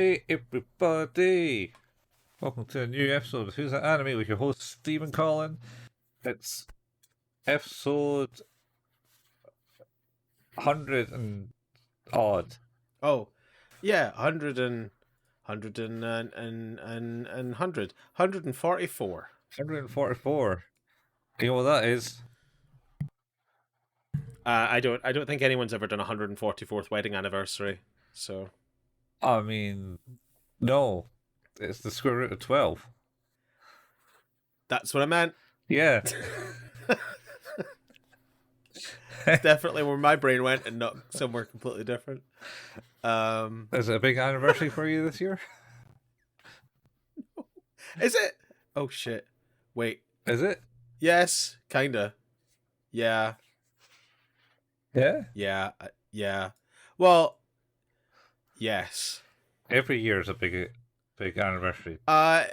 Hey everybody! Welcome to a new episode of Who's That Anime with your host Stephen Collin. It's episode 100 and odd. Oh, yeah, 144. 144. You know what that is? I don't think anyone's ever done a 144th wedding anniversary. So I mean, no. It's the square root of 12. that's what I meant. Yeah. It's definitely where my brain went and not somewhere completely different. Is it a big anniversary for you this year? Is it? Oh shit! Wait. Is it? Yes, kinda. Yeah. Yeah? Yeah. Well, yes. Every year is a big anniversary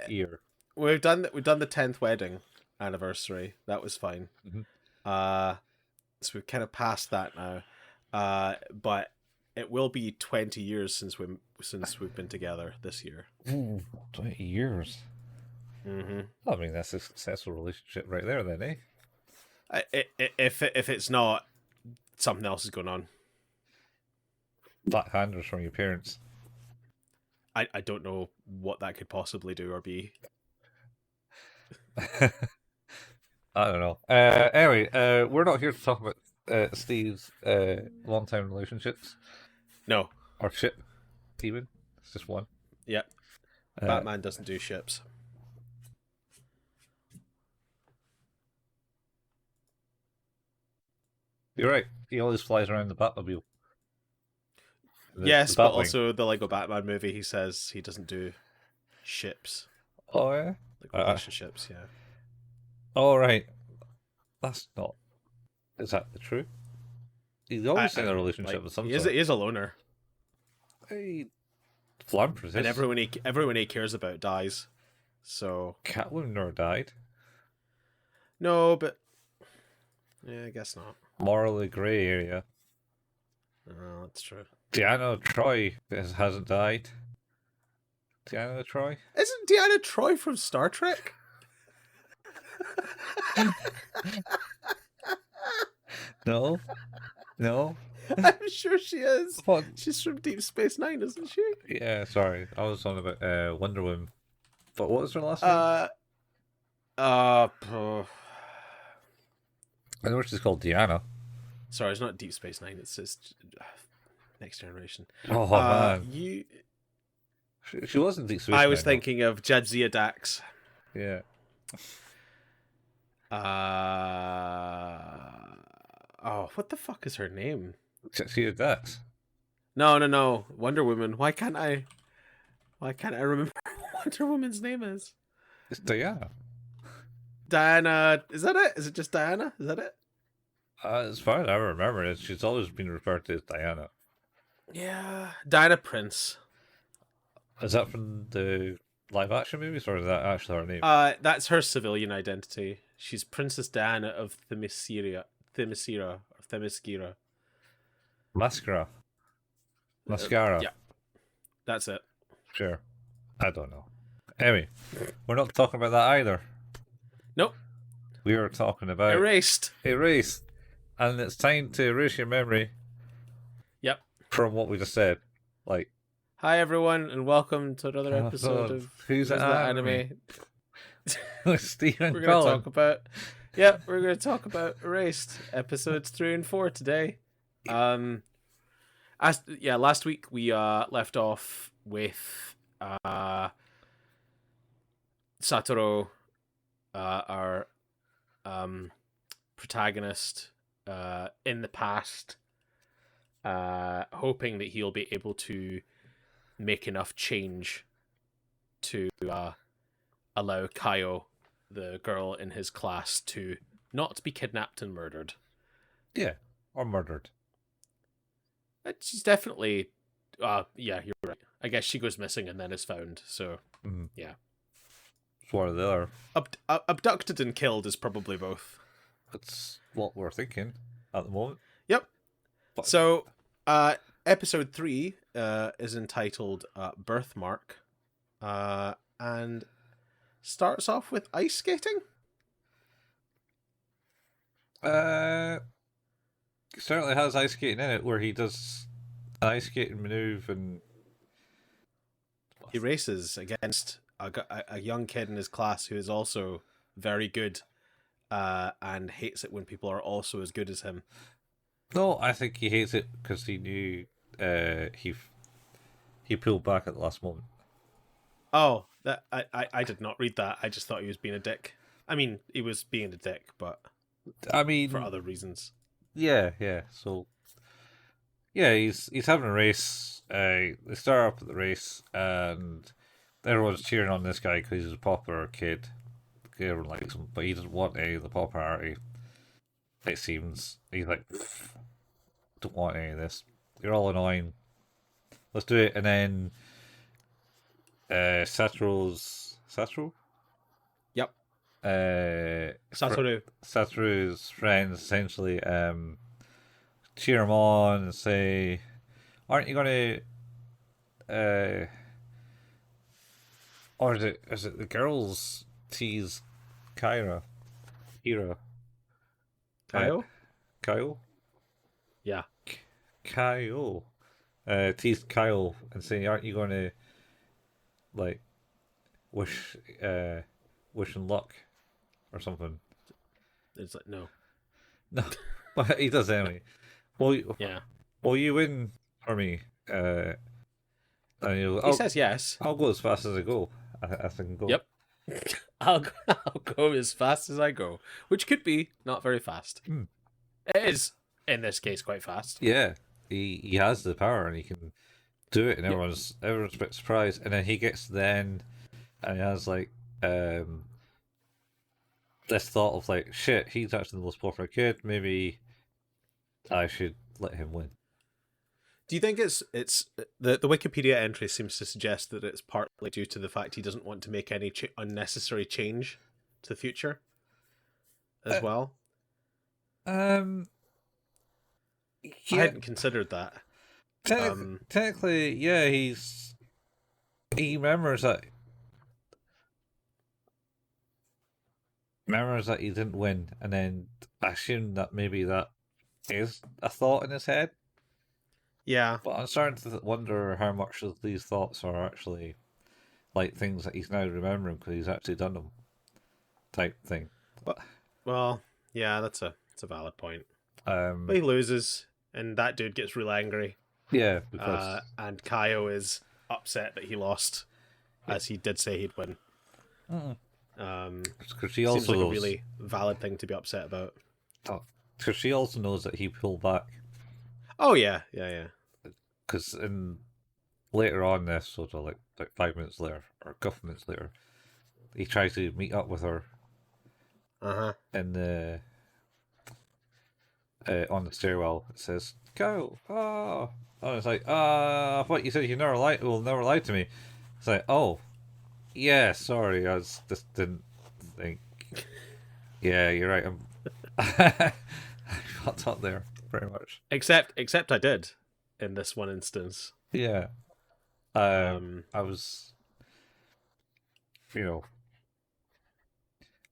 year. We've done the 10th wedding anniversary. That was fine. Mhm. So we've kind of passed that now. But it will be 20 years since we've been together this year. Ooh, 20 years. Mm-hmm. I mean, that's a successful relationship right there, then, eh? If it's not, something else is going on. Backhanders from your parents. I don't know what that could possibly do or be. I don't know. Anyway, we're not here to talk about Steve's long-time relationships. No. Or ship, even. It's just one. Yeah. Batman doesn't do ships. You're right. He always flies around the Batmobile. Yes, the but Batwing. also the Lego Batman movie, he says he doesn't do ships. Oh, yeah? Like relationships, yeah. Oh, right. That's not... Is that the truth? He's always in a relationship with some he sort. is a loner. Hey, philanthropist. And everyone he cares about dies. So Catwoman never died. no, but yeah, I guess not. Morally grey area. Oh, that's true. Diana Troy hasn't died. Diana Troy? Isn't Diana Troy from Star Trek? No. No. I'm sure she is. What? She's from Deep Space Nine, isn't she? Yeah, sorry. I was on about Wonder Woman. But what was her last name? I know she's called Diana. Sorry, it's not Deep Space Nine. It's just Next Generation. Oh, man. She wasn't Deep Space I was Nine, thinking of Jadzia Dax. though. Yeah. What the fuck is her name? She Dax. No. Wonder Woman. Why can't I remember what Wonder Woman's name is? It's Diana. Diana. Is that it? Is it just Diana? Is that it? As far as I remember, she's always been referred to as Diana. Yeah. Diana Prince. Is that from the live action movies, or is that actually her name? That's her civilian identity. She's Princess Diana of Themyscira. Mascara. Yeah. That's it. Sure. I don't know. Anyway, we're not talking about that either. Nope. We are talking about Erased. And it's time to erase your memory. Yep. From what we just said. Like, hi everyone, and welcome to another episode of Who's That Anime? Stephen We're going to talk about... Yep, we're going to talk about Erased, episodes 3 and 4 today. Last week we left off with Satoru, our protagonist, in the past, hoping that he'll be able to make enough change to allow Kayo, the girl in his class, to not be kidnapped and murdered. Yeah, or murdered. She's definitely... yeah, you're right. I guess she goes missing and then is found, so... Yeah. It's one or the other. Abducted and killed is probably both. That's what we're thinking at the moment. Yep. So, episode 3 is entitled Birthmark, and starts off with ice skating. Certainly has ice skating in it, where he does an ice skating maneuver and He races against a young kid in his class who is also very good, and hates it when people are also as good as him. no, I think he hates it because he knew he pulled back at the last moment. Oh, that I did not read that. I just thought he was being a dick. I mean, he was being a dick, but I mean, for other reasons. yeah. So yeah, he's having a race. They start up at the race, and everyone's cheering on this guy because he's a popular kid. Everyone likes him, but he doesn't want any of the popularity. It seems he's like, don't want any of this. You're all annoying. Let's do it, and then Satoru. Yep. Satoru's friends essentially cheer him on and say, "Aren't you going to?" Or is it the girls tease Hira? Kayo? Kayo? Yeah. Kayo. Tease Kyle and saying, "Aren't you going to like wish him luck or something?" It's like no. But he does anyway. Yeah. Will you win for me? And He says yes. I'll go as fast as I go. I can go. Yep. I'll go as fast as I go, which could be not very fast. It is in this case quite fast. Yeah, he has the power and he can do it, and everyone's a bit surprised. And then he gets to the end, and he has like this thought of like, shit, he's actually the most popular kid. Maybe I should let him win. Do you think it's the Wikipedia entry seems to suggest that it's partly due to the fact he doesn't want to make any unnecessary change to the future as well? Yeah. I hadn't considered that. Technically, yeah, he remembers that he didn't win, and then I assume that maybe that is a thought in his head. Yeah, but I'm starting to wonder how much of these thoughts are actually like things that he's now remembering because he's actually done them, type thing. Well, yeah, that's a valid point. But he loses, and that dude gets real angry. Yeah, because and Kayo is upset that he lost, as he did say he'd win. Because she also seems like knows, a really valid thing to be upset about. Because she also knows that he pulled back. Oh yeah. Because later on this, sort of like 5 minutes later or a couple minutes later, he tries to meet up with her. In the on the stairwell. It says, "Go!" Oh, it's like, I thought you said you never lie to me. It's like, oh, yeah, sorry, I just didn't think. Yeah, you're right. I fucked up there, pretty much. Except I did, in this one instance. Yeah. I was,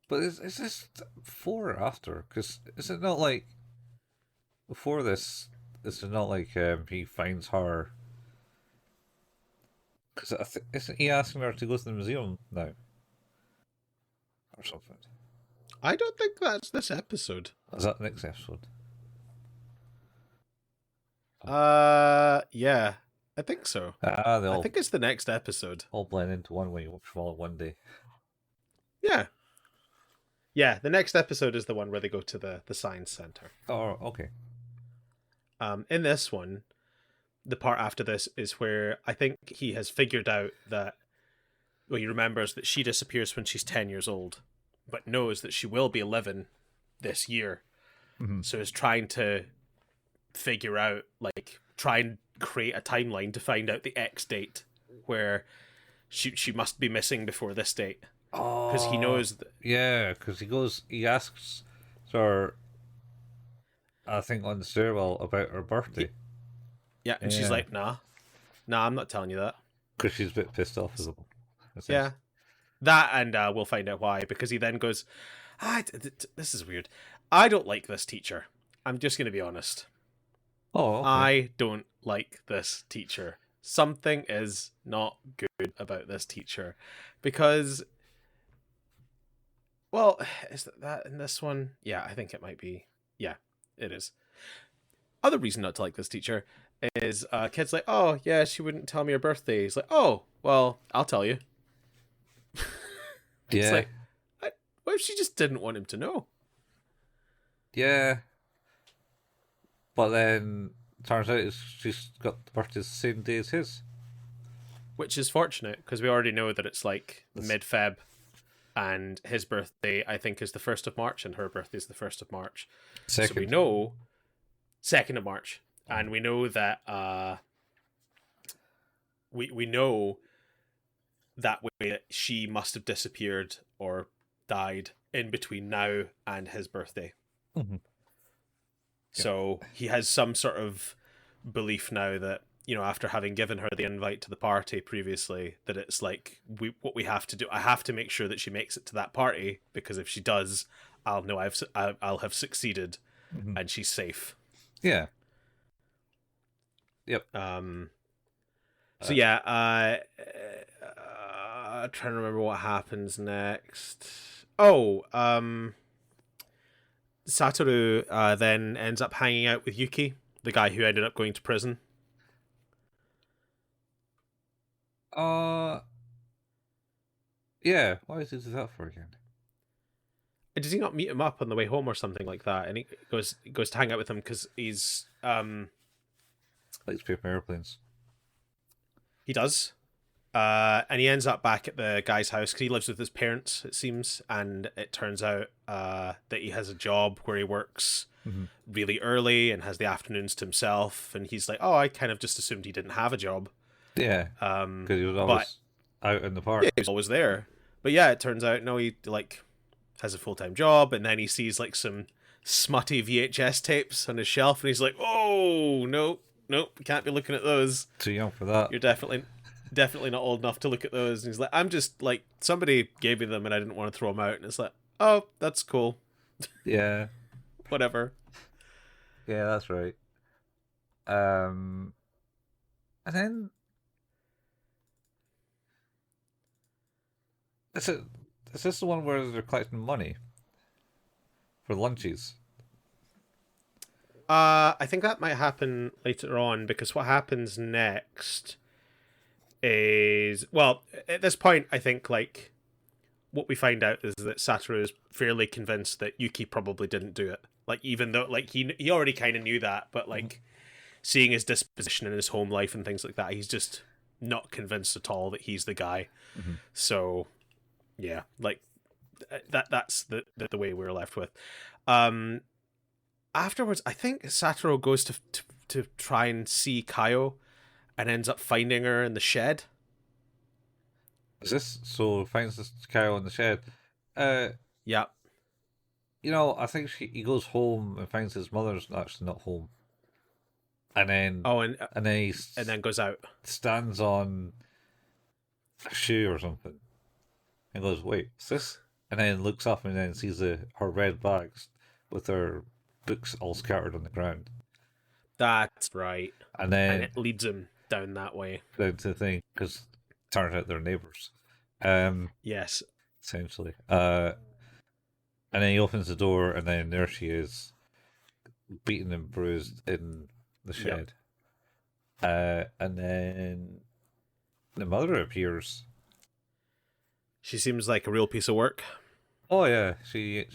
But is this before or after? Because is it not like before this? Is it not like he finds her? Because isn't he asking her to go to the museum now, or something? I don't think that's this episode. Is that the next episode? Yeah, I think so. I think it's the next episode. All blend into one when you watch them all in one day. Yeah, the next episode is the one where they go to the science center. Oh, okay. In this one, the part after this is where I think he has figured out that, well, he remembers that she disappears when she's 10 years old, but knows that she will be 11 this year. Mm-hmm. So is trying to figure out, try and create a timeline to find out the X date where she must be missing before this date. Because he knows that. Yeah, because he asks her, I think, on the stairwell about her birthday. Yeah, and she's like, nah, I'm not telling you that. Because she's a bit pissed off as well. Yeah, that, and we'll find out why, because he then goes, this is weird. I don't like this teacher. I'm just going to be honest. Oh, okay. I don't like this teacher. Something is not good about this teacher. Because, well, is that in this one? Yeah, I think it might be. Yeah, it is. Other reason not to like this teacher is kid's like, oh, yeah, she wouldn't tell me her birthday. He's like, oh, well, I'll tell you. It's like, what if she just didn't want him to know? Yeah. But then, turns out she's got the birthday the same day as his. Which is fortunate, because we already know that it's like mid-Feb, and his birthday, I think, is the 1st of March, and her birthday is the 1st of March. Second. So we know 2nd of March. And we know that we know that way that she must have disappeared or died in between now and his birthday. Mm-hmm. So he has some sort of belief now that, you know, after having given her the invite to the party previously, that it's like, what we have to do, I have to make sure that she makes it to that party, because if she does, I'll know I'll have succeeded, and she's safe. Yeah. Yep. So yeah, trying to remember what happens next. Oh, Satoru then ends up hanging out with Yuki, the guy who ended up going to prison. Yeah. Why did he do that for again? Does he not meet him up on the way home or something like that? And he goes to hang out with him because he's likes paper airplanes. He does. And he ends up back at the guy's house because he lives with his parents, it seems. And it turns out that he has a job where he works really early and has the afternoons to himself. And he's like, oh, I kind of just assumed he didn't have a job. Yeah. Because he was always out in the park. Yeah, he was always there. But yeah, it turns out, no, he like has a full-time job. And then he sees like some smutty VHS tapes on his shelf. And he's like, oh, nope, we can't be looking at those. Too young for that. You're definitely not old enough to look at those. And he's like, I'm just like, somebody gave me them and I didn't want to throw them out. And it's like, oh, that's cool. Yeah. Whatever. Yeah, that's right. And then is this the one where they're collecting money for lunches? I think that might happen later on, because what happens next is, well, at this point, I think like what we find out is that Satoru is fairly convinced that Yuki probably didn't do it. Like, even though like he already kind of knew that, but like seeing his disposition in his home life and things like that, he's just not convinced at all that he's the guy. So yeah, like that's the way we're left with. Afterwards, I think Satoru goes to try and see Kayo and ends up finding her in the shed. Is this so? Finds this cow in the shed. Yeah. You know, I think he goes home and finds his mother's actually not home, and then and then goes out, stands on a shoe or something, and goes, "Wait, is this?" And then looks up and then sees her red bags with her books all scattered on the ground. That's right. And then it leads him down that way. Down to the thing, because turns out they're neighbours. Yes. Essentially. And then he opens the door, and then there she is, beaten and bruised in the shed. Yep. And then the mother appears. She seems like a real piece of work. Oh yeah, she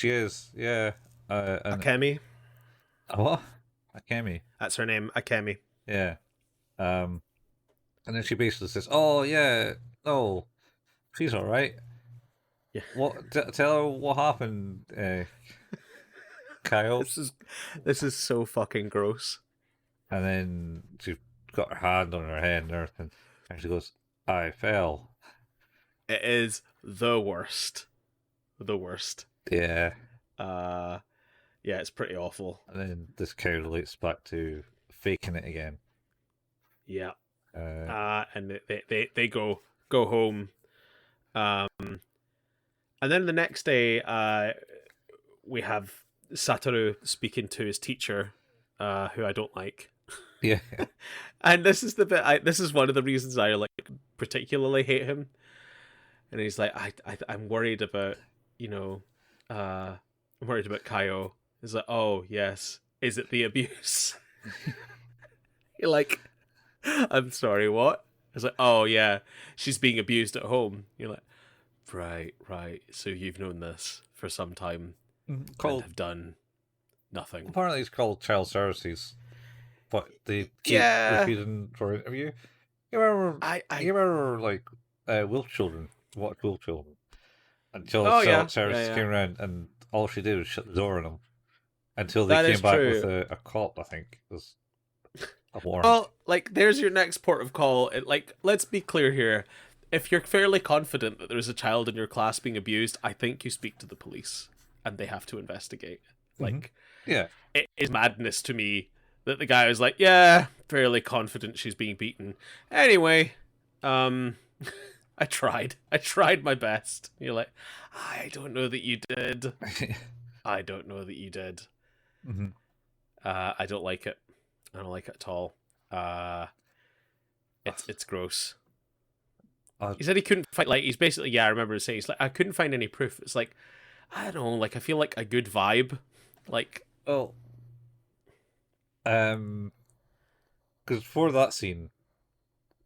is. Yeah. Akemi. What? Akemi. That's her name, Akemi. Yeah. And then she basically says, "Oh yeah, no, she's all right." Yeah. What? Tell her what happened, Kyle. This is so fucking gross. And then she got her hand on her head and everything, and she goes, "I fell." It is the worst. The worst. Yeah. Yeah, it's pretty awful. And then this cow relates back to faking it again. Yeah. Uh, And they go home. And then the next day, we have Satoru speaking to his teacher, who I don't like. yeah, And this is the bit. This is one of the reasons I like particularly hate him. And he's like, I'm worried about, I'm worried about Kayo. He's like, oh yes, is it the abuse? You're like, I'm sorry, what? It's like, oh yeah, she's being abused at home. You're like, right. So you've known this for some time and called have done nothing. apparently it's called child services, but they keep Yeah. refusing for interview. You remember? You remember like Wolf Children? What Wolf Children? Until Oh, yeah. services Yeah. came around, and all she did was shut the door on them until That they is came back true. with a cop. I think it was a warrant. Well, like, there's your next port of call. Like, let's be clear here. If you're fairly confident that there's a child in your class being abused, I think you speak to the police and they have to investigate. Like, Yeah, it is madness to me that the guy was like, yeah, fairly confident she's being beaten. Anyway, I tried my best. You're like, I don't know that you did. I don't know that you did. mm-hmm. I don't like it. I don't like it at all. It's gross. He said he couldn't find, like, he's basically, yeah, I remember saying, he's like, I couldn't find any proof. It's like, I don't know, like, I feel like a good vibe. Like, Oh, because for that scene,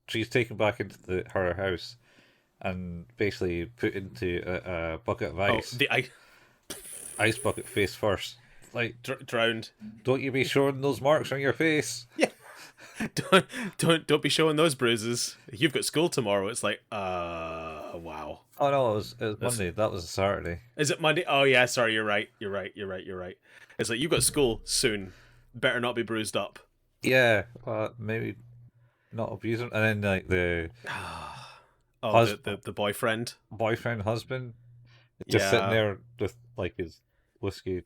she's taken back into her house and basically put into a bucket of ice. the Ice bucket face first. Like, drowned. don't you be showing those marks on your face? Yeah. Don't be showing those bruises. You've got school tomorrow. It's like, wow. Oh no, it was Monday. That was a Saturday. Is it Monday? Oh yeah, sorry, you're right. It's like, you've got school soon. Better not be bruised up. Yeah, maybe not abusing. And then like the The boyfriend, husband, just sitting there with like his whiskey.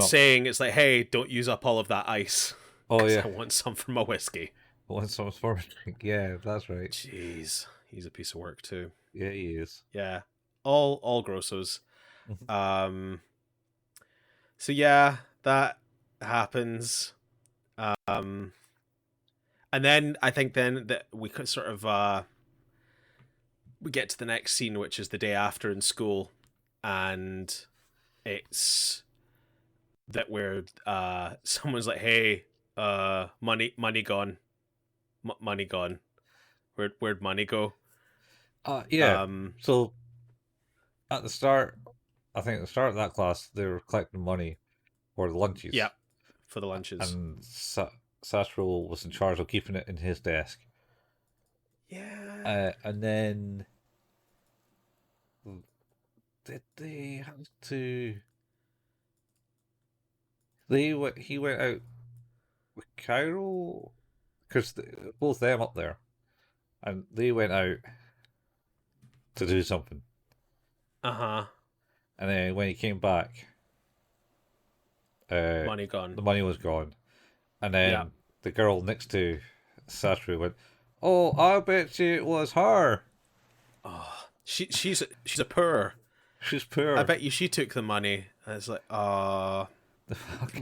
saying it's like, hey, don't use up all of that ice. Oh yeah, I want some for my whiskey. want some for a drink. Yeah, that's right. Jeez, he's a piece of work too. Yeah, he is. Yeah, all grossos. So yeah, that happens. And then I think then that we could sort of we get to the next scene, which is the day after in school, and it's that where someone's like, hey, money gone. Money gone. Where'd money go? Yeah. So at the start, I think at the start of that class, they were collecting money for the lunches. Yeah, for the lunches. And Satoru was in charge of keeping it in his desk. Yeah. And then did they have to? He went out with Cairo because both them up there, and they went out to do something. And then when he came back, money gone. The money was gone, and then the girl next to Satoru went, "Oh, I bet you it was her." Oh, she's a poor. She's poor. I bet you she took the money. And it's like, come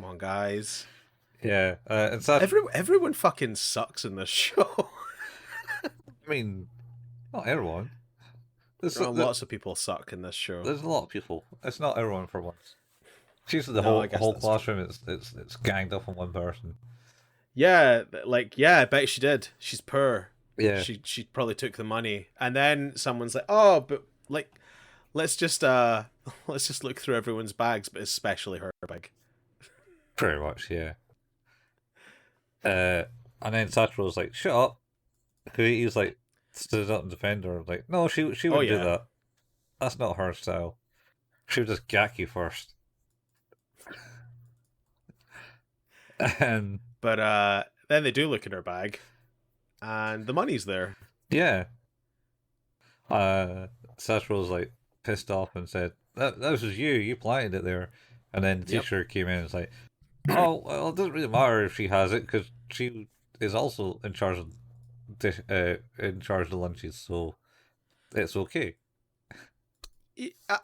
on, guys. Yeah, and Satoru, everyone fucking sucks in this show. I mean, not everyone. Lots of people suck in this show. There's a lot of people. It's not everyone for once. It's usually the whole classroom. It's ganged up on one person. Yeah, I bet she did. She's poor. Yeah, she probably took the money, and then someone's like, oh, but like, let's just look through everyone's bags, but especially her bag. Pretty much, yeah. And then Satoru was like, "Shut up!" He's like stood up and defended her. Like, no, she wouldn't do that. That's not her style. She would just gack you first. But then they do look in her bag, and the money's there. Yeah. Satoru was like pissed off and said, "That was you. You planted it there." And then the teacher came in and was like, Oh well, it doesn't really matter if she has it because she is also in charge of in charge of the lunches, so it's okay.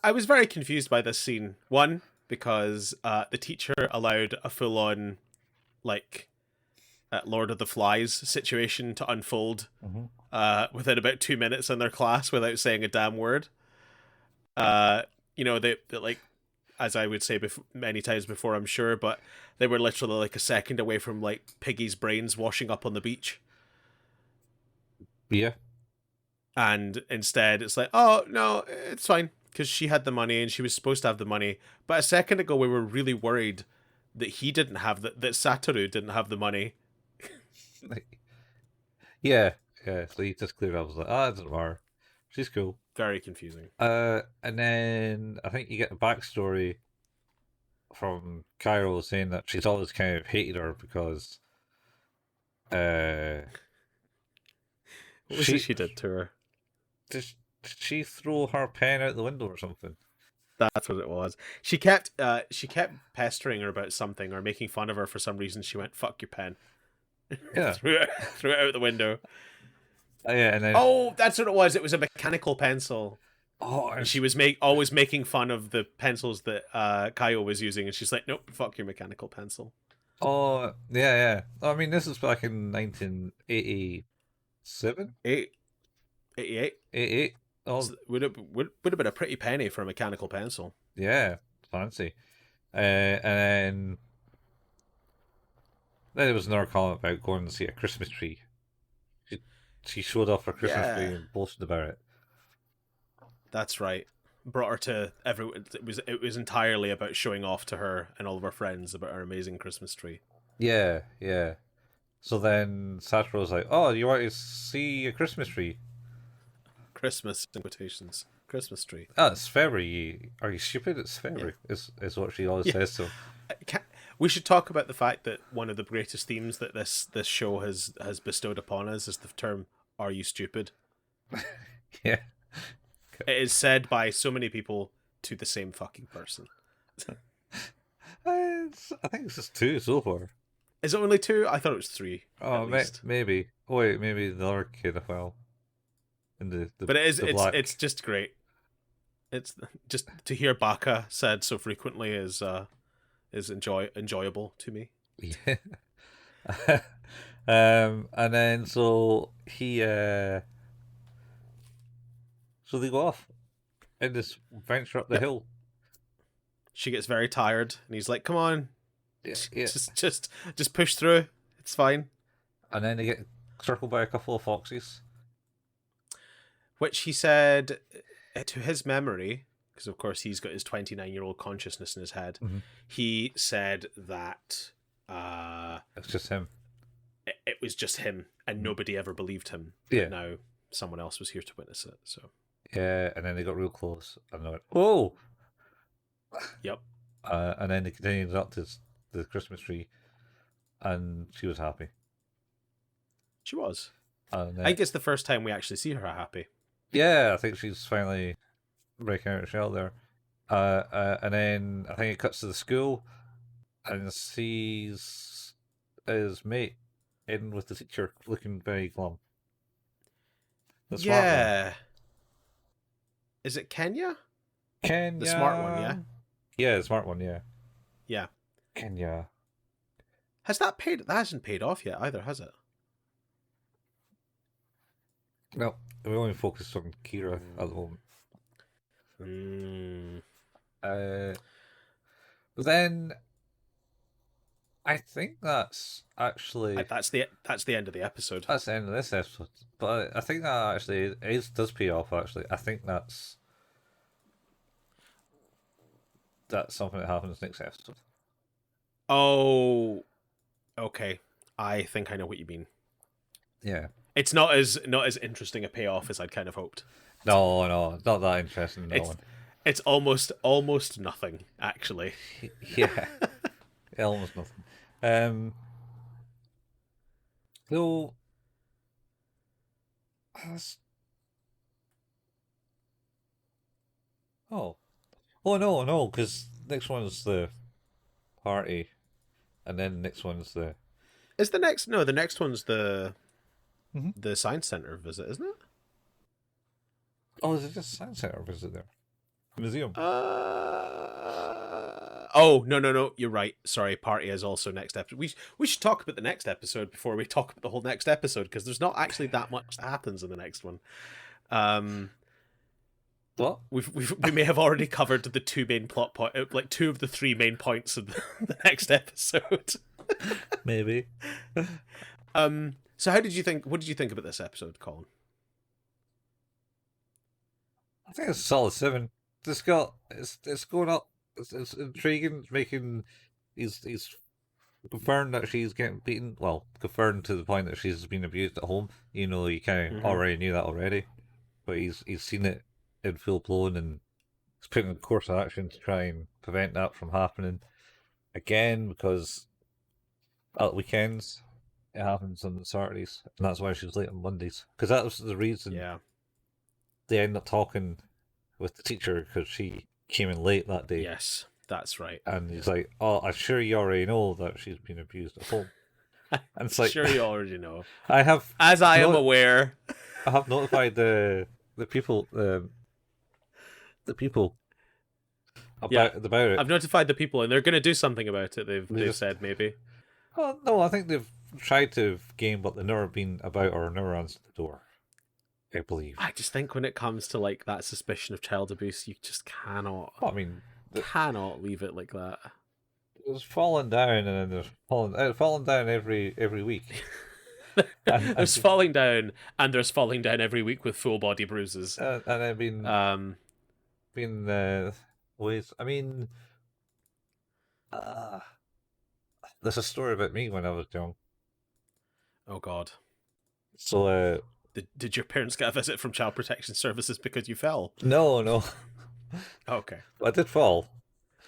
I was very confused by this scene. One, because the teacher allowed a full-on like Lord of the Flies situation to unfold Hmm. within about 2 minutes in their class without saying a damn word. Uh, they like, as I would say many times before, I'm sure, but they were literally like a second away from like Piggy's brains washing up on the beach. Yeah, And instead, it's like, oh, no, it's fine. Because she had the money and she was supposed to have the money. But a second ago, we were really worried that he didn't have that Satoru didn't have the money. yeah, yeah. So he just cleared up. I was like, ah, it doesn't matter. She's cool. Very confusing. And then I think you get a backstory from Cairo saying that she's always kind of hated her because uh, What was it she she did to her? did she throw her pen out the window or something. That's what it was. She kept pestering her about something or making fun of her for some reason. She went, "Fuck your pen," Yeah, threw it out the window. yeah, and then Oh, that's what it was. It was a mechanical pencil. oh, And she was always making fun of the pencils that Kayo was using, and she's like, "Nope, fuck your mechanical pencil." oh, yeah, yeah. I mean, this is back in 1987, 88. 88. Oh, So would have been a pretty penny for a mechanical pencil. yeah, fancy. And then there was another comment about going to see a Christmas tree. She, she showed off her Christmas tree Yeah, and boasted about it. that's right. Brought her to everyone. It was entirely about showing off to her and all of her friends about our amazing Christmas tree. Yeah, yeah. So then Satoru's like, "Oh, you want to see a Christmas tree? Christmas in quotations. Christmas tree. Oh, it's February. Are you stupid? It's Yeah. February." Is what she always Yeah. says to him. We should talk about the fact that one of the greatest themes that this show has bestowed upon us is the term "Are you stupid?" Yeah. It is said by so many people to the same fucking person. I think it's just two so far. Is it only two? I thought it was three Oh, at least. maybe. Oh, wait, maybe the other kid as well. In But it is the it's black. just great. It's just to hear Baka said so frequently is enjoyable to me. Yeah. And then so they go off in this venture up the Yep. hill. She gets very tired and he's like, "Come on, Yeah, yeah. just push through. It's fine." And then they get circled by a couple of foxes. Which he said to his memory, because of course he's got his 29-year-old consciousness in his head. Mm-hmm. He said that It's just him. it was just him and nobody ever believed him. Yeah. But now someone else was here to witness it. So, Yeah, and then they got real close, and they went, "Oh!" yep. And then they continued up to the Christmas tree, and she was happy. She was. And I think it's the first time we actually see her happy. yeah, I think she's finally breaking out of shell there. And then I think it cuts to the school, and sees his mate in with the teacher, looking very glum. The smart one. Yeah. Is it Kenya? Kenya. The smart one, yeah? Yeah, the smart one, yeah. Yeah. Kenya. That hasn't paid off yet either, has it? No, we only focused on Kira at the moment. Mm. But then I think that's actually That's the end of the episode. that's the end of this episode. But I think that actually does pay off. Actually, I think that's something that happens next episode. Oh, okay. I think I know what you mean. Yeah. It's not as interesting a payoff as I'd kind of hoped. No, not that interesting. That one. It's almost nothing actually. Yeah, almost nothing. So, oh, no, because next one is the party. and then the next one's the. Is the next the next one's the Mhm. the science center visit, isn't it? Oh, is it just science center visit there? Museum. Oh no, you're right. Sorry, party is also next episode. We should talk about the next episode before we talk about the whole next episode, because there's not actually that much that happens in the next one. What? We may have already covered the two main plot point, like two of the three main points of the next episode. Maybe. So what did you think about this episode, Colin? I think it's a solid 7. It's going up. It's intriguing. It's making he's confirmed that she's getting beaten. Well, confirmed to the point that she's been abused at home. You know, you kind of already knew that already, but he's seen it in full blown, and he's putting a course of action to try and prevent that from happening again, because at weekends it happens on Saturdays, and that's why she's late on Mondays. Because that was the reason. Yeah. They end up talking with the teacher because she came in late that day. Yes, that's right. And he's like, "Oh, I'm sure you already know that she's been abused at home." And it's like, sure you already know. I have, as I am aware. I have notified the people about it. I've notified the people, and they're going to do something about it. They've just said maybe. Well, no, I think they've tried to game, but they've never been about or never answered the door. I believe. I just think when it comes to like that suspicion of child abuse, you just cannot. I mean, cannot leave it like that. There's falling down, and then there's falling down every week. There's falling down, and there's falling down every week with full body bruises. And I've been ways. I mean, there's a story about me when I was young. Oh God. So, did your parents get a visit from Child Protection Services because you fell? No. Okay. I did fall.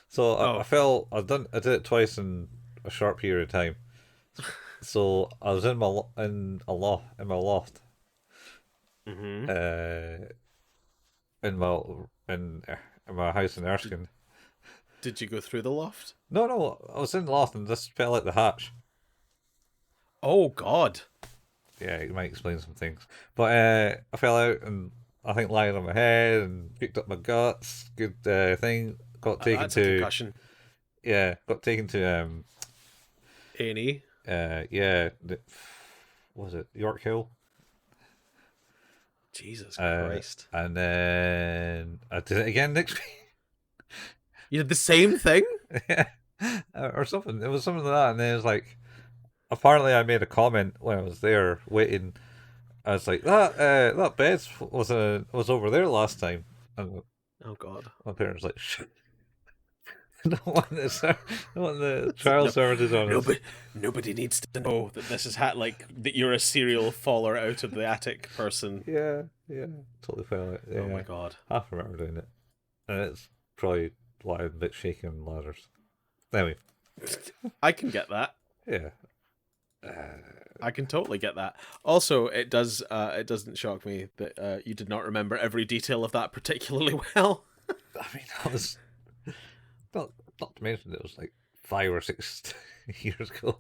So I fell. I did it twice in a short period of time. So I was in my loft. Mm-hmm. In my house in Erskine. Did you go through the loft? No. I was in the loft and just fell out the hatch. Oh God. Yeah, it might explain some things. But I fell out and I think lying on my head and picked up my guts. Good thing. Got taken that's to a concussion. Yeah, got taken to A&E. Yeah. Was it York Hill? Jesus Christ. And then I did it again next week. You did the same thing? Yeah. Or something. It was something like that. And then it was like, apparently I made a comment when I was there waiting. I was like, that bed was over there last time. And oh God. my parents were like, shit. Don't want the trial services on us. Nobody needs to know that this is that you're a serial faller out of the attic person. Yeah, totally fell out. Yeah. Oh my God. I remember doing it, and it's probably why I'm a bit shaky on ladders. Anyway, I can get that. Yeah, I can totally get that. Also, it doesn't shock me that you did not remember every detail of that particularly well. I mean, that was not to mention it was like 5 or 6 years ago.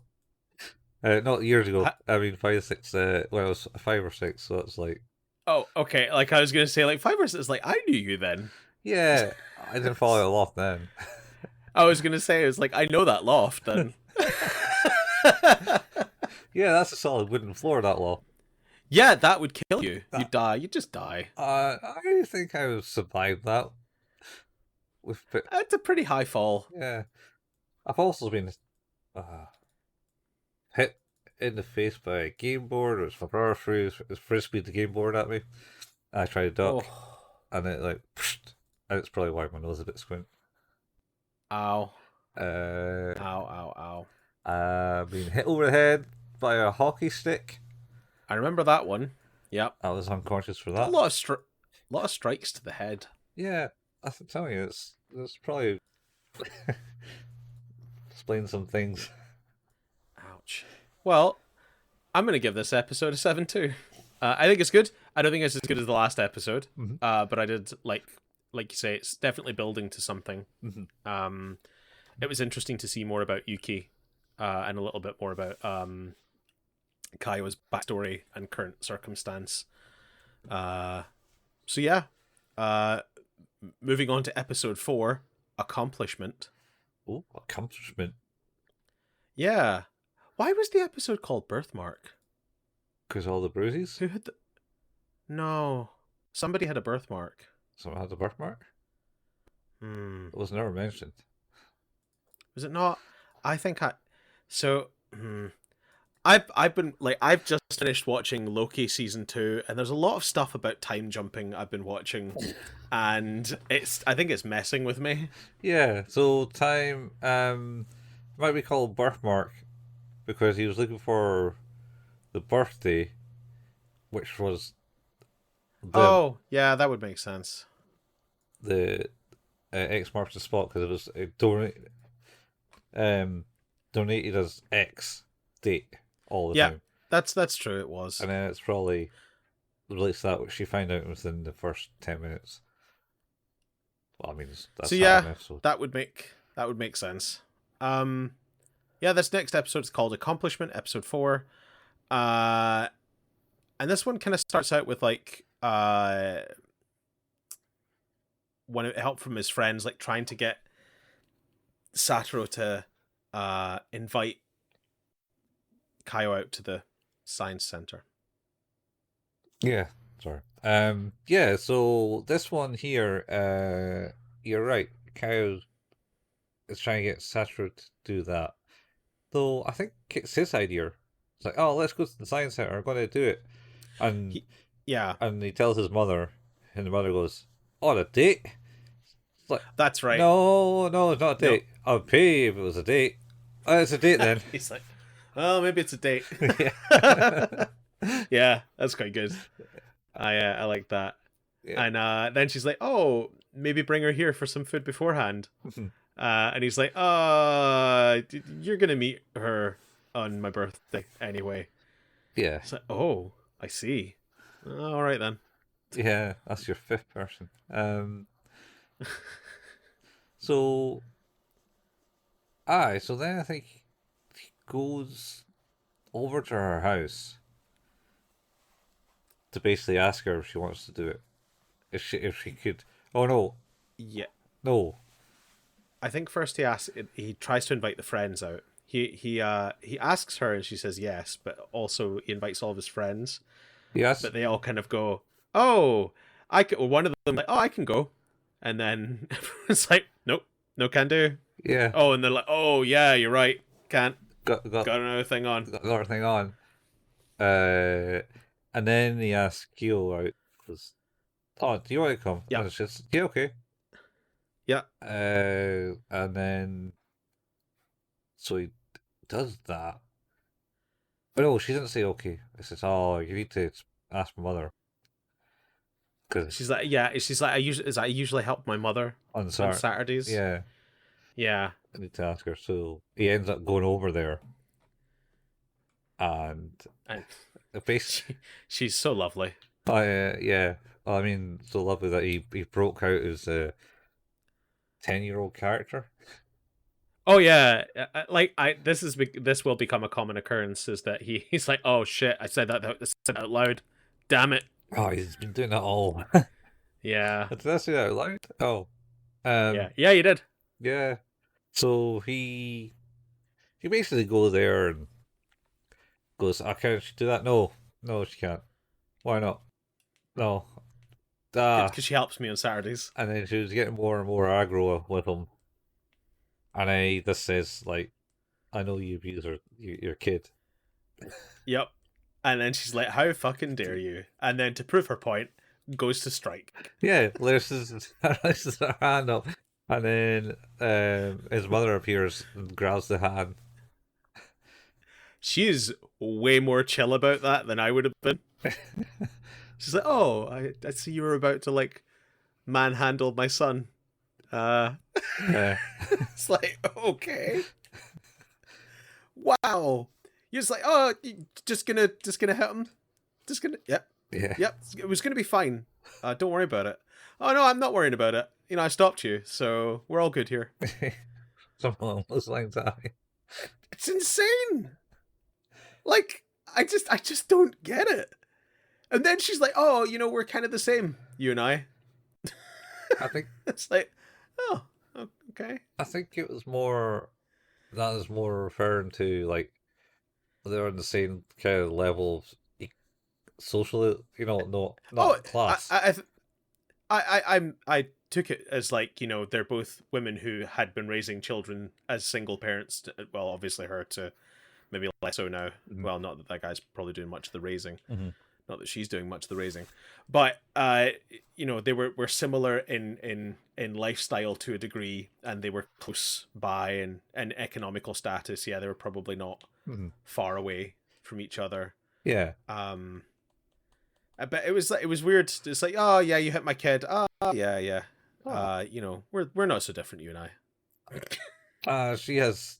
Not years ago. I mean 5 6. Well, it was 5 or 6, so it's like. Oh, okay. Like I was gonna say, like 5 or 6. Like I knew you then. Yeah, I didn't fall out a loft then. I was gonna say, it was like I know that loft then. Yeah, that's a solid wooden floor. That loft. Yeah, that would kill you. You'd die. You'd just die. I think I would survive that. It's a pretty high fall. Yeah, I've also been hit in the face by a game board. It was my brother threw his frisbee the game board at me. I tried to duck, and it and it's probably why my nose is a bit squint. Ow. Ow. Being hit over the head by a hockey stick. I remember that one. Yep. I was unconscious for that. A lot of strikes to the head. Yeah. I'm telling you, it's probably explain some things. Ouch. Well, I'm going to give this episode a 7 too. I think it's good. I don't think it's as good as the last episode, but I did like you say, it's definitely building to something. Mm-hmm. It was interesting to see more about Yuki and a little bit more about Kayo's backstory and current circumstance. So yeah, moving on to episode 4, accomplishment. Oh, accomplishment. Yeah, why was the episode called Birthmark? Because all the bruises? Who had the... No, somebody had a birthmark. Someone had a birthmark? It was never mentioned. Was it not? I think I... So... I've been like I've just finished watching Loki season 2, and there's a lot of stuff about time jumping I've been watching, and I think it's messing with me. Yeah, so time might be called birthmark because he was looking for the birthday, which was Oh yeah, that would make sense. the X marks the spot because it was donated as X date all the time. That's true. It was, And then it's probably relates to that, which she found out within the first 10 minutes. Well, I mean, that's so yeah, that would make sense. Yeah, this next episode is called Accomplishment, episode 4. And this one kind of starts out with like when it help from his friends, like trying to get Satoru to invite Kayo out to the science center. Yeah, sorry. Yeah, so this one here, you're right. Kayo is trying to get Satoru to do that. Though I think it's his idea. It's like, oh, let's go to the science center. We're going to do it. And and he tells his mother, and the mother goes, "Oh, a date." It's like, that's right. No, it's not a date. No. I'd pay if it was a date. Oh, it's a date then. He's like, oh, maybe it's a date. Yeah. Yeah, that's quite good. I like that. Yeah. And then she's like, oh, maybe bring her here for some food beforehand. And he's like, you're gonna meet her on my birthday anyway. Yeah. It's like, oh, I see. All right then. Yeah, that's your 5th person. So then I think he goes over to her house to basically ask her if she wants to do it. If she could. Oh no. Yeah. No. I think first he tries to invite the friends out. He asks her and she says yes, but also he invites all of his friends. Yes. But they all kind of go, oh, I can. Well, one of them like, oh, I can go, and then everyone's like, nope, no can do. Yeah. Oh, and they're like, oh yeah, you're right, can't. Got another thing on. Got another thing on. And then he asks Kayo out. Because, oh, do you want to come? Yeah. And it's just, yeah, okay. Yeah. And then so he does that. But no, she didn't say okay. It says, oh, you need to ask my mother. Cause she's like, I usually help my mother on Saturdays. Yeah. Yeah. I need to ask her. So he ends up going over there. And basically, she's so lovely. Yeah. I mean, so lovely that he broke out as a 10-year-old character. Oh yeah, this will become a common occurrence. Is that he's like, oh shit, I said that out loud. Damn it. Oh, he's been doing that all. Yeah. Did I say that out loud? Oh. Yeah, you did. Yeah. So he basically goes there and goes, oh, can't she do that? No, she can't. Why not? No. Because she helps me on Saturdays. And then she was getting more and more aggro with him. And he just says, like, I know you abuse your kid. Yep. And then she's like, how fucking dare you? And then to prove her point, goes to strike. Yeah, raises her hand up. And then his mother appears and grabs the hand. She's way more chill about that than I would have been. She's like, oh, I see you were about to, like, manhandle my son. Yeah. It's like, okay. Wow. You're just like, oh, just gonna hit him? Just gonna, yep. Yeah. Yep, it was gonna be fine. Don't worry about it. Oh, no, I'm not worrying about it. You know, I stopped you, so we're all good here. Something along those lines, It's insane. Like, I just don't get it. And then she's like, "Oh, we're kind of the same, you and I." I think It's like, oh, okay. I think it was more that is more referring to like they're on the same kind of level of social, no, Oh, not class. I took it as like, they're both women who had been raising children as single parents. Well, obviously her to maybe less so now. Mm-hmm. Well, not that that guy's probably doing much of the raising. Mm-hmm. Not that she's doing much of the raising, but they were similar in lifestyle to a degree, and they were close by and economical status. Yeah, they were probably not Mm-hmm. far away from each other. Yeah. But it was weird. It's like, oh yeah, you hit my kid. Oh yeah. Oh. We're not so different, you and I. She has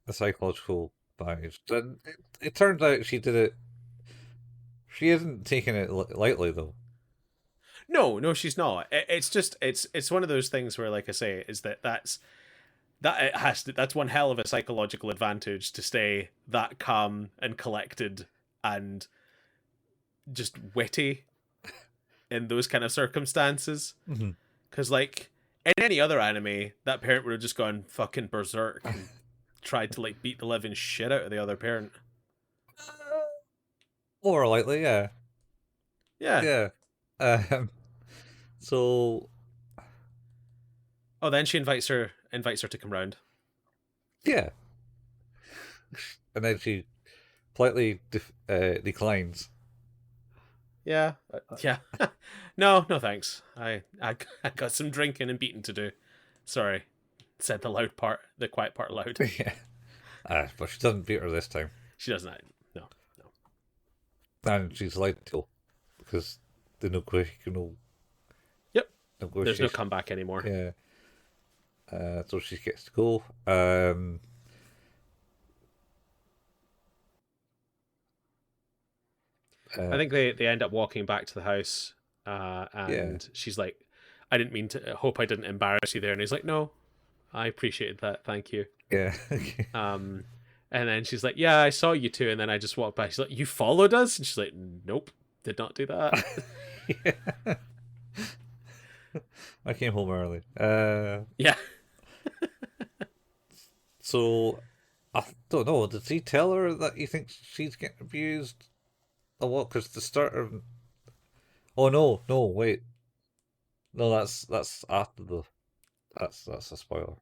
a psychological bias, and it turns out she did it. She isn't taking it lightly, though. No, she's not. It's just it's one of those things where, like I say, is that's one hell of a psychological advantage to stay that calm and collected and just witty in those kind of circumstances. Mm-hmm. Because like in any other anime, that parent would have just gone fucking berserk and tried to like beat the living shit out of the other parent. More likely, yeah. Yeah. So. Oh, then she invites her to come round. Yeah. And then she politely declines. Yeah. Yeah. No, thanks. I got some drinking and beating to do. Sorry. Said the quiet part loud. Yeah. But she doesn't beat her this time. She doesn't. No. And she's lied to because the negotiation. Yep. There's no comeback anymore. Yeah. So she gets to go. I think they end up walking back to the house, and she's like, "I didn't mean to. Hope I didn't embarrass you there." And he's like, "No, I appreciated that. Thank you." Yeah. And then she's like, "Yeah, I saw you too." And then I just walked by. She's like, "You followed us?" And she's like, "Nope, did not do that." Yeah. I came home early. Yeah. So I don't know. Did he tell her that he thinks she's getting abused a lot? Because the starter. Oh no, wait. No, that's after the. That's a spoiler.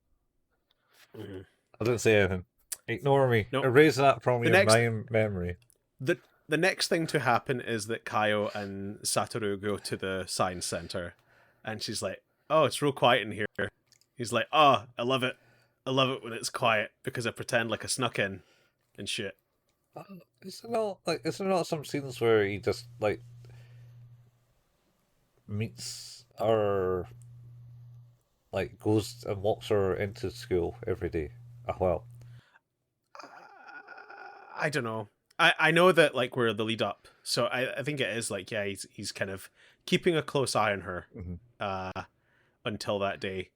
Mm-hmm. I didn't say anything. Ignore me. Nope. Erase that from your next... memory. The next thing to happen is that Kayo and Satoru go to the science center, and she's like, "Oh, it's real quiet in here." He's like, "Oh, I love it. I love it when it's quiet because I pretend like I snuck in and shit." Is there not some scenes where he just like meets or like goes and walks her into school every day? Well, I don't know. I know that like we're the lead up, so I think it is like, yeah, he's kind of keeping a close eye on her until that day,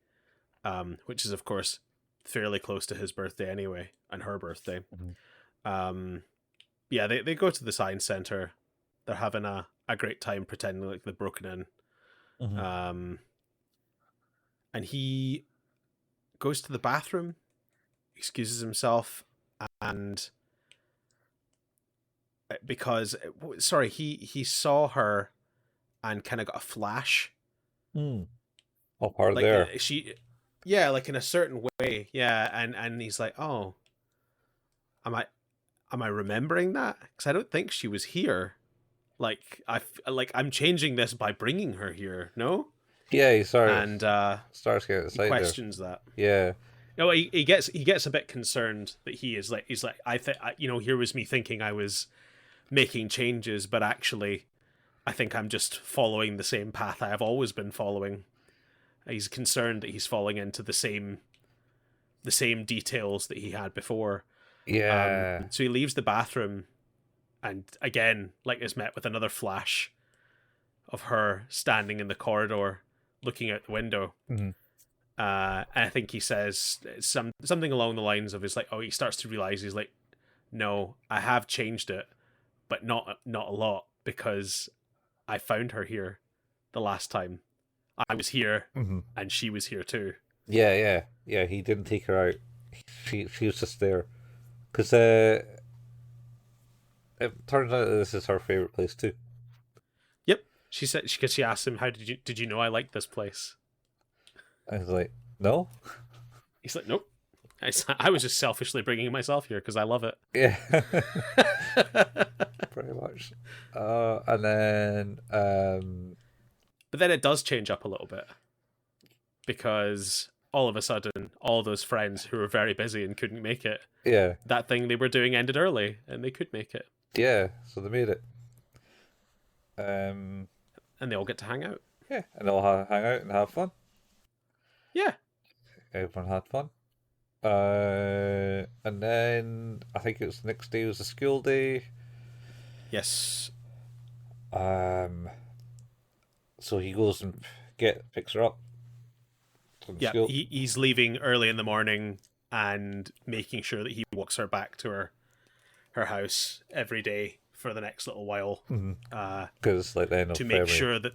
which is of course fairly close to his birthday anyway and her birthday. Yeah, they go to the science center. They're having a great time pretending like they've broken in. And he goes to the bathroom, excuses himself, and because he saw her and kind of got a flash. Up her like there. Like in a certain way, yeah, and he's like, "Oh, am I remembering that? Because I don't think she was here. Like I'm changing this by bringing her here. No." Yeah, he starts. And starts getting excited. He questions that. Yeah. No, he gets a bit concerned that he's like I think here was me thinking I was making changes, but actually I think I'm just following the same path I have always been following. He's concerned that he's falling into the same details that he had before. Yeah. So he leaves the bathroom, and again, like, is met with another flash of her standing in the corridor, looking out the window. And I think he says something along the lines of, he starts to realize, he's like, no, I have changed it, but not a lot, because I found her here the last time. I was here, and she was here too. Yeah. He didn't take her out. She was just there, because it turns out that this is her favorite place too. Yep. She said, because she asked him, how did you know I liked this place? I was like, no. He's like, nope. I was just selfishly bringing myself here because I love it. Yeah. Pretty much. And then But then it does change up a little bit, because all of a sudden, all those friends who were very busy and couldn't make it, yeah. that thing they were doing ended early, and they could make it. Yeah, so they made it. And they all get to hang out. Yeah, and they'll hang out and have fun. Yeah. Everyone had fun. And then I think it was the next day was a school day. Yes. So he goes and picks her up from Yeah, school. he's leaving early in the morning and making sure that he walks her back to her house every day for the next little while. Because like the end of to February. make sure that,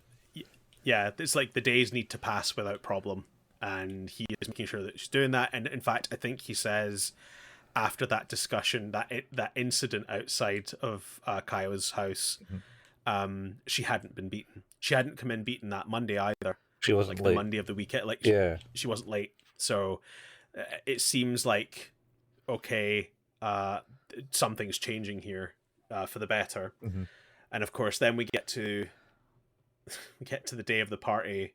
yeah, it's like the days need to pass without problem, and he is making sure that she's doing that. And in fact, I think he says after that discussion, that incident outside of Kayo's house, she hadn't been beaten. She hadn't come in beaten that Monday either. She wasn't like late. The Monday of the weekend. Like yeah, she wasn't late. So it seems like, okay, something's changing here for the better. And of course, then we get to the day of the party,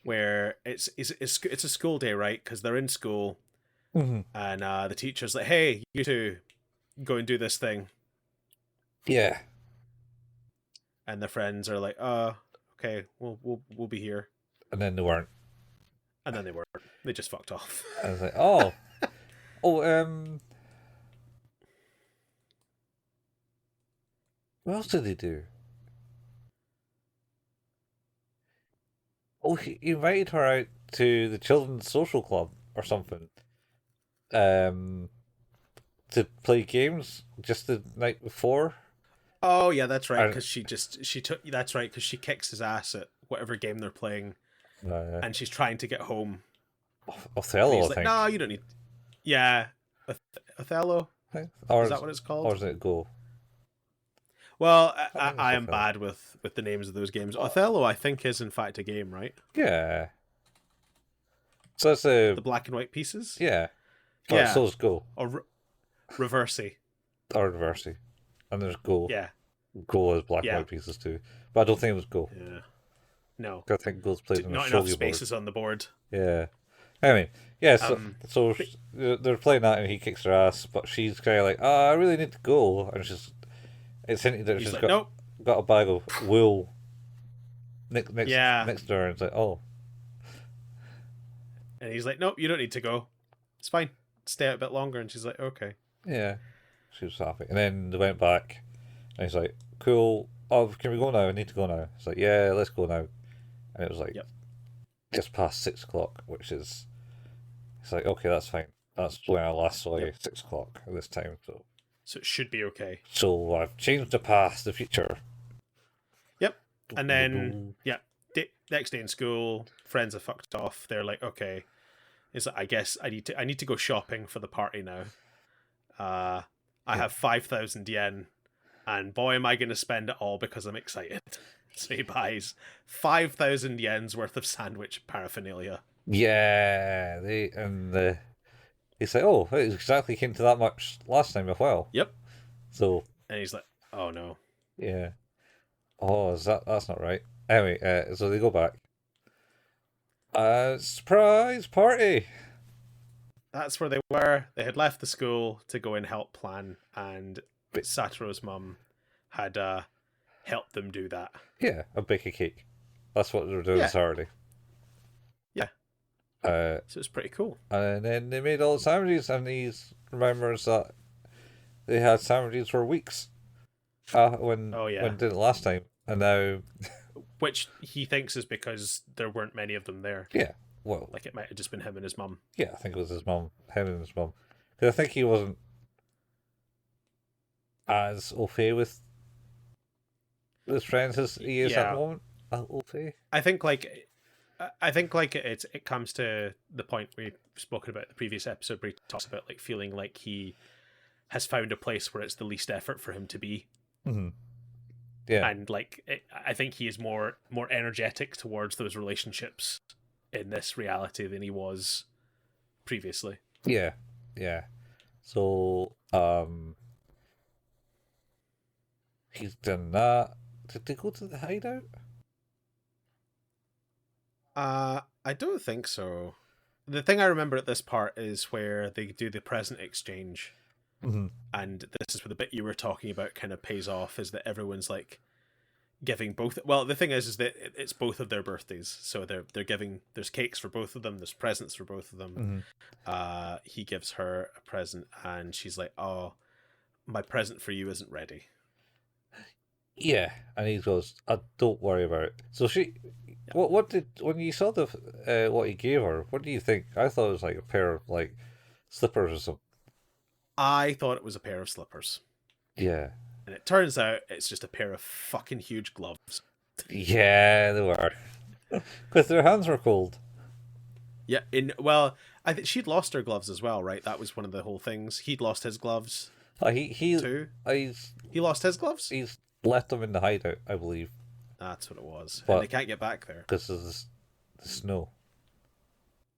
where it's a school day, right? Because they're in school, and the teacher's like, "Hey, you two, go and do this thing." Yeah. And the friends are like, okay, we'll be here." And then they weren't. And then they weren't. They just fucked off. I was like, oh, what else did they do? Oh, he invited her out to the children's social club or something. To play games just the night before. Oh yeah, that's right. Because she took. That's right. Because she kicks his ass at whatever game they're playing, and she's trying to get home. Othello, He's I like, think. no, you don't need. Yeah, Othello. Is that what it's called? Or is it Go? Well, I am bad with the names of those games. Othello, I think, is in fact a game, right? Yeah. So it's the black and white pieces. Yeah. Yeah. So it's Go. Or Reversey. Or Reversey. And there's Go. Yeah. Go is black and white pieces too. But I don't think it was Go. Yeah. No. I think Go's played on not a enough shogi spaces board. on the board. Yeah. Anyway, yeah, so they're playing that and he kicks her ass, but she's kind of like, I really need to go. And it's hinted that she's like, got, nope. got a bag of wool next to her, and it's like, oh. And he's like, nope, you don't need to go. It's fine. Stay out a bit longer. And she's like, okay. Yeah. She was happy. And then they went back, and he's like, cool. Oh, can we go now? I need to go now. It's like, yeah, let's go now. And it was like, just past 6 o'clock, which is, it's like, okay, that's fine. That's when I last saw you, 6 o'clock at this time. So it should be okay. So I've changed the past, the future. Yep. And then, next day in school, friends are fucked off. They're like, okay, I guess I need to go shopping for the party now. I have 5,000 yen, and boy, am I going to spend it all because I'm excited. So he buys 5,000 yen's worth of sandwich paraphernalia. Yeah, he's like, oh, it exactly came to that much last time as well. Yep. So. And he's like, oh no. Yeah. Oh, that's not right. Anyway, so they go back. Surprise party. That's where they were. They had left the school to go and help plan, and Satoru's mum had helped them do that. Yeah, a bake a cake. That's what they were doing Saturday. Yeah. So it's pretty cool. And then they made all the sandwiches, and he remembers that they had sandwiches for weeks. When did it last time, and now. Which he thinks is because there weren't many of them there. Yeah, Well, Like it might have just been him and his mum. yeah, I think it was him and his mum. Because I think he wasn't as au fait with his friends as he is at the moment. Au fait? I think like it comes to the point we've spoken about in the previous episode where he talks about like feeling like he has found a place where it's the least effort for him to be. Mm-hmm. Yeah. And like I think he is more energetic towards those relationships in this reality than he was previously. Yeah. Yeah. So he's done that. Did they go to the hideout? I don't think so. The thing I remember at this part is where they do the present exchange. Mm-hmm. And this is where the bit you were talking about kind of pays off, is that everyone's like giving both. Well, the thing is that it's both of their birthdays, so they're giving. There's cakes for both of them. There's presents for both of them. Mm-hmm. He gives her a present, and she's like, "Oh, my present for you isn't ready." Yeah, and he goes, "Don't worry about it." So she, what did when you saw the what he gave her? What do you think? I thought it was like a pair of like slippers or something. I thought it was a pair of slippers. Yeah. And it turns out it's just a pair of fucking huge gloves. Yeah, they were. Because their hands were cold. Yeah, I think she'd lost her gloves as well, right? That was one of the whole things. He'd lost his gloves He too. He's He lost his gloves? He's left them in the hideout, I believe. That's what it was. But and they can't get back there. Because of the snow.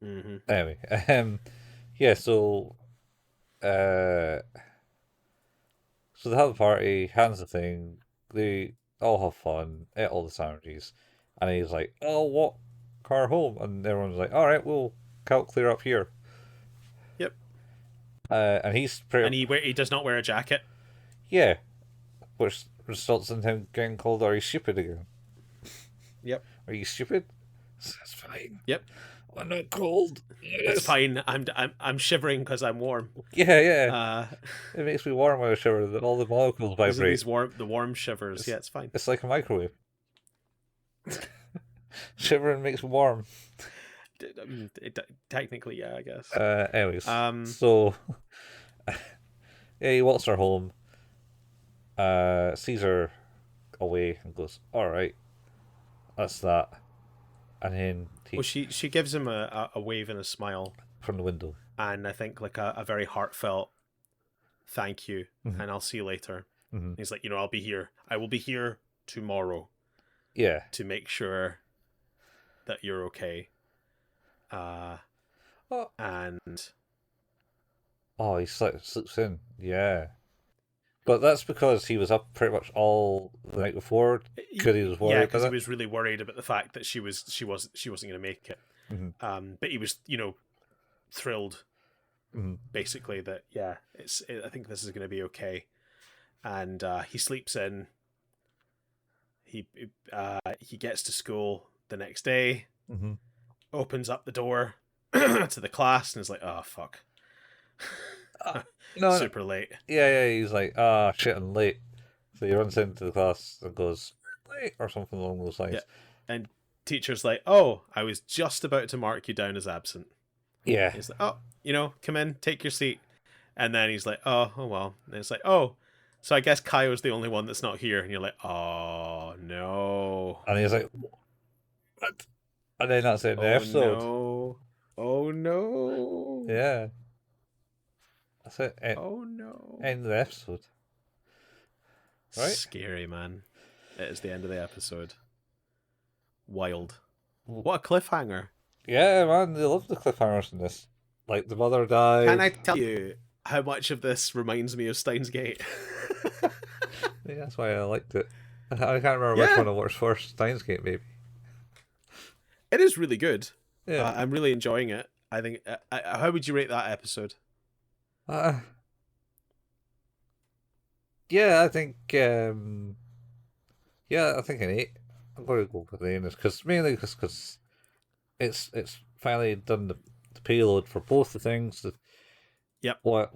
Mm-hmm. Anyway, yeah, so so they have a party, hands the thing, they all have fun, eat all the sandwiches, and he's like, "Oh, what car home?" And everyone's like, "All right, we'll clear up here." Yep. And he's pretty. And he does not wear a jacket. Yeah, which results in him getting called, "Are you stupid again?" Yep. Are you stupid? That's fine. Yep. I'm not cold. It's fine. I'm shivering because I'm warm. Yeah. It makes me warm when I shiver. That all the molecules vibrate. These warm shivers. It's fine. It's like a microwave. Shivering makes warm. I mean, technically, yeah, I guess. Anyways, so yeah, he walks her home. Sees her away and goes, "All right, that's that." And then she gives him a wave and a smile from the window, and I think like a very heartfelt thank you, mm-hmm. and I'll see you later. Mm-hmm. He's like, I'll be here. I will be here tomorrow. Yeah, to make sure that you're okay. And he slips in. Yeah. But that's because he was up pretty much all the night before because he was worried. Yeah, because he was really worried about the fact that she wasn't going to make it. Mm-hmm. But he was, thrilled, mm-hmm. basically that I think this is going to be okay. And he sleeps in. He gets to school the next day. Mm-hmm. Opens up the door to the class and is like, "Oh fuck." Super late. Yeah, he's like, shit, I'm late. So he runs into the class and goes, "Late," or something along those lines. Yeah. And teacher's like, "Oh, I was just about to mark you down as absent." Yeah. He's like, "Oh, come in, take your seat." And then he's like, oh well. And it's like, "Oh, so I guess Kayo's the only one that's not here." And you're like, "Oh, no." And he's like, "What?" And then that's it in the episode. No. Oh, no. Yeah. That's it. Oh, no. End of the episode. Right? Scary, man. It is the end of the episode. Wild. What a cliffhanger. Yeah, man, they love the cliffhangers in this. Like, the mother died. Can I tell you how much of this reminds me of Steins Gate? Yeah, that's why I liked it. I can't remember which one I watched first. Steins Gate, maybe. It is really good. Yeah. I'm really enjoying it. I think. How would you rate that episode? Yeah, I think. I think an 8. I'm going to go with an 8 because mainly because it's finally done the payload for both the things. Yep. What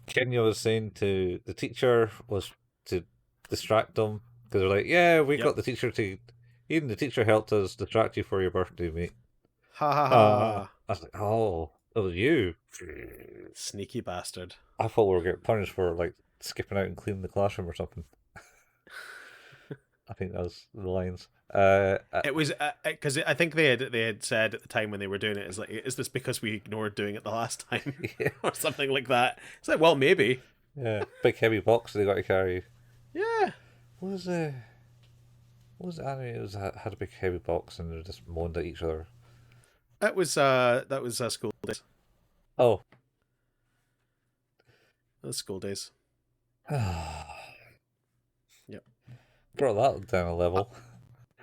Kenya was saying to the teacher was to distract them because they're like, "Yeah, we got the teacher to." Even the teacher helped us distract you for your birthday, mate. Ha ha ha. I was like, oh, it was you. Sneaky bastard. I thought we were getting punished for like skipping out and cleaning the classroom or something. I think that was the lines. It was because I think they had said at the time when they were doing it, is this because we ignored doing it the last time Yeah. or something like that? It's like, well, maybe. Yeah, big heavy box they got to carry. Yeah. What was the anime? It was had a big heavy box and they just moaned at each other. That was school days. Oh, That was school days. Yep. Brought that down a level.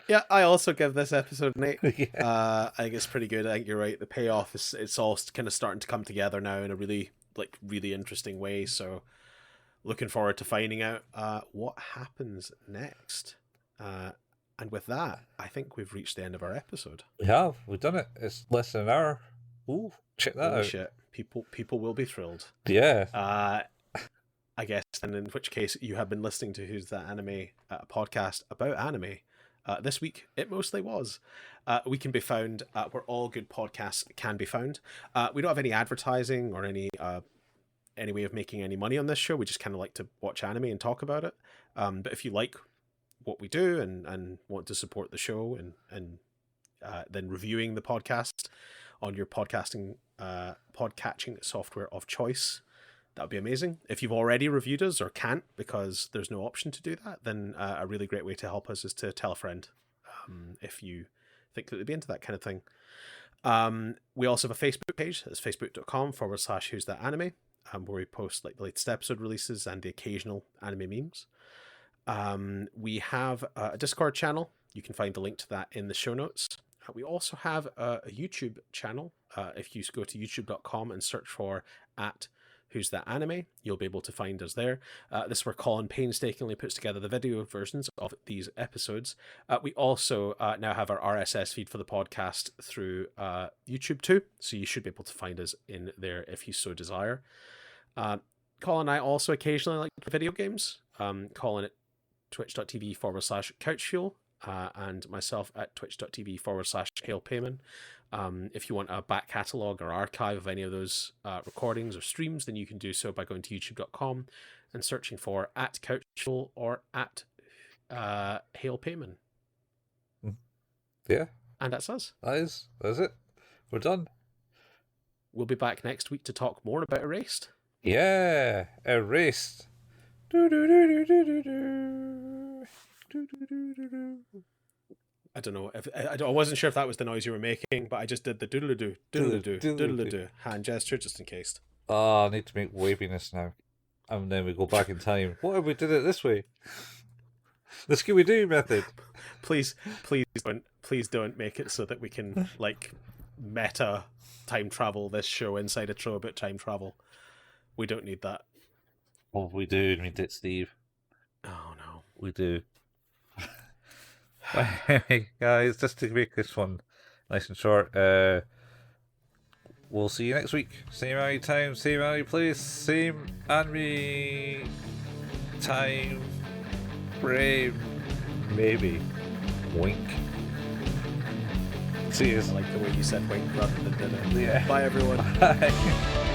Yeah, I also give this episode an 8. Yeah. I think it's pretty good. I think you're right. The payoff it's all kind of starting to come together now in a really interesting way. So, looking forward to finding out what happens next. And with that, I think we've reached the end of our episode. We have. We've done it. It's less than an hour. Ooh, check that Holy out. shit. People will be thrilled. Yeah. I guess, and in which case you have been listening to Who's That Anime, a podcast about anime. This week, it mostly was. We can be found where all good podcasts can be found. We don't have any advertising or any way of making any money on this show. We just kind of like to watch anime and talk about it. But if you like what we do and want to support the show and then reviewing the podcast on your podcatching software of choice, that would be amazing. If you've already reviewed us or can't because there's no option to do that, then a really great way to help us is to tell a friend if you think that they'd be into that kind of thing. We also have a Facebook page. It's facebook.com/Who's That Anime, where we post like the latest episode releases and the occasional anime memes. We have a Discord channel. You can find the link to that in the show notes. We also have a YouTube channel. If you go to youtube.com and search for @Who's That Anime, you'll be able to find us there. This is where Colin painstakingly puts together the video versions of these episodes. We also now have our RSS feed for the podcast through YouTube too, so you should be able to find us in there if you so desire. Colin and I also occasionally like video games. Colin at twitch.tv/couchfuel and myself at twitch.tv/hailpayman. If you want a back catalogue or archive of any of those recordings or streams, then you can do so by going to youtube.com and searching for @couchfuel or @hailpayman. Yeah. And that's us. That's it. We're done. We'll be back next week to talk more about Erased. Yeah. Erased. I don't know if I wasn't sure if that was the noise you were making, but I just did the doodle-doo, doodle-doo, doodle-doo hand gesture just in case. Oh, I need to make waviness now. And then we go back in time. What if we did it this way? The Scooby-Doo method. Please don't make it so that we can like meta time travel this show inside a show about time travel. We don't need that. Oh, we do need it, Steve. Oh no. We do. Hey guys, just to make this one nice and short, we'll see you next week. Same anime time, same anime place, same anime time frame. Maybe. Wink. See you. I like the way you said wink rather than did it. Yeah. Bye everyone. Bye.